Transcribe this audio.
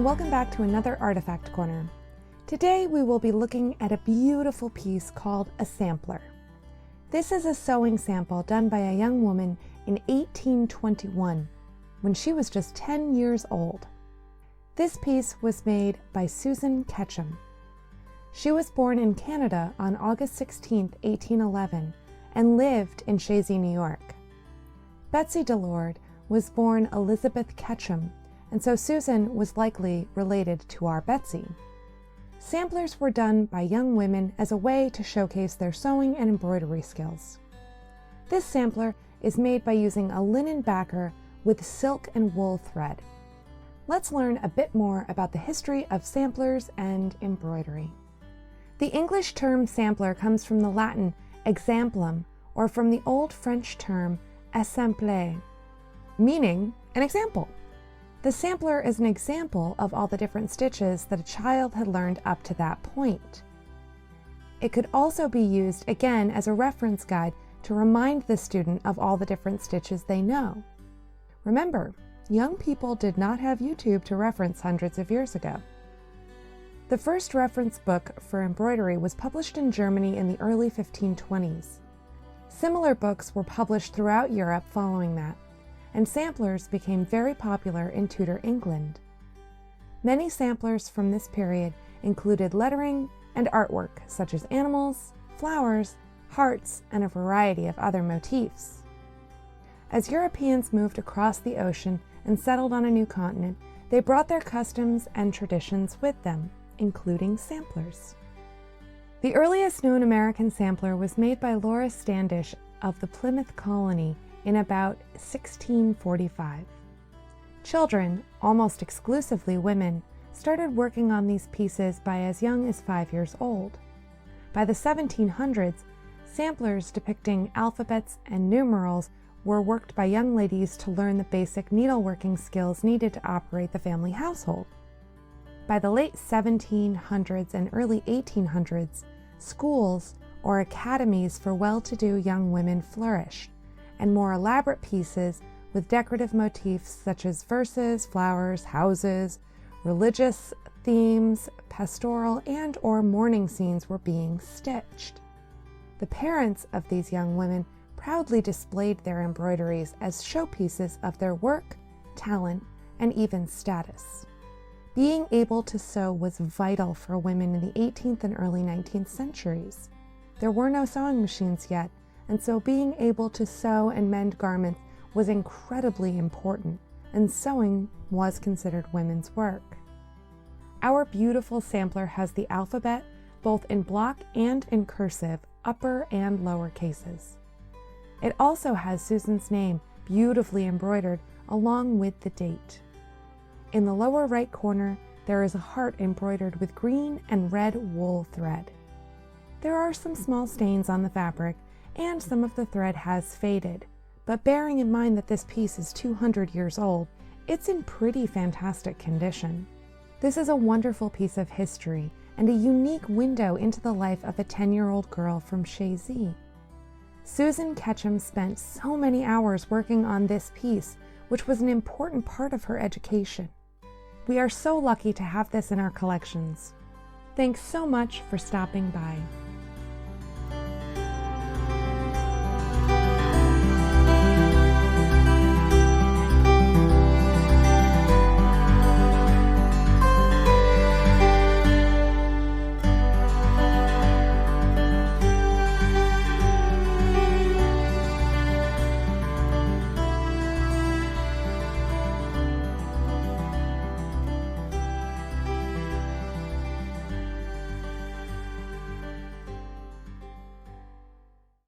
and welcome back to another Artifact Corner. Today we will be looking at a beautiful piece called a sampler. This is a sewing sample done by a young woman in 1821, when she was just 10 years old. This piece was made by Susan Ketchum. She was born in Canada on August 16, 1811, and lived in Chazy, New York. Betsey Delord was born Elizabeth Ketchum, and so Susan was likely related to our Betsy. Samplers were done by young women as a way to showcase their sewing and embroidery skills. This sampler is made by using a linen backer with silk and wool thread. Let's learn a bit more about the history of samplers and embroidery. The English term sampler comes from the Latin exemplum, or from the Old French term essamplaire, meaning an example. The sampler is an example of all the different stitches that a child had learned up to that point. It could also be used again as a reference guide to remind the student of all the different stitches they know. Remember, young people did not have YouTube to reference hundreds of years ago. The first reference book for embroidery was published in Germany in the early 1520s. Similar books were published throughout Europe following that, and samplers became very popular in Tudor England. Many samplers from this period included lettering and artwork such as animals, flowers, hearts, and a variety of other motifs. As Europeans moved across the ocean and settled on a new continent, they brought their customs and traditions with them, including samplers. The earliest known American sampler was made by Laura Standish of the Plymouth colony in about 1645. Children, almost exclusively women, started working on these pieces by as young as 5 years old. By the 1700s, samplers depicting alphabets and numerals were worked by young ladies to learn the basic needleworking skills needed to operate the family household. By the late 1700s and early 1800s, schools or academies for well-to-do young women flourished, and more elaborate pieces with decorative motifs such as verses, flowers, houses, religious themes, pastoral and/or mourning scenes were being stitched. The parents of these young women proudly displayed their embroideries as showpieces of their work, talent, and even status. Being able to sew was vital for women in the 18th and early 19th centuries. There were no sewing machines yet, and so being able to sew and mend garments was incredibly important, and sewing was considered women's work. Our beautiful sampler has the alphabet, both in block and in cursive, upper and lower cases. It also has Susan's name beautifully embroidered along with the date. In the lower right corner, there is a heart embroidered with green and red wool thread. There are some small stains on the fabric, and some of the thread has faded, but bearing in mind that this piece is 200 years old, it's in pretty fantastic condition. This is a wonderful piece of history and a unique window into the life of a 10-year-old girl from Chazy. Susan Ketchum spent so many hours working on this piece, which was an important part of her education. We are so lucky to have this in our collections. Thanks so much for stopping by.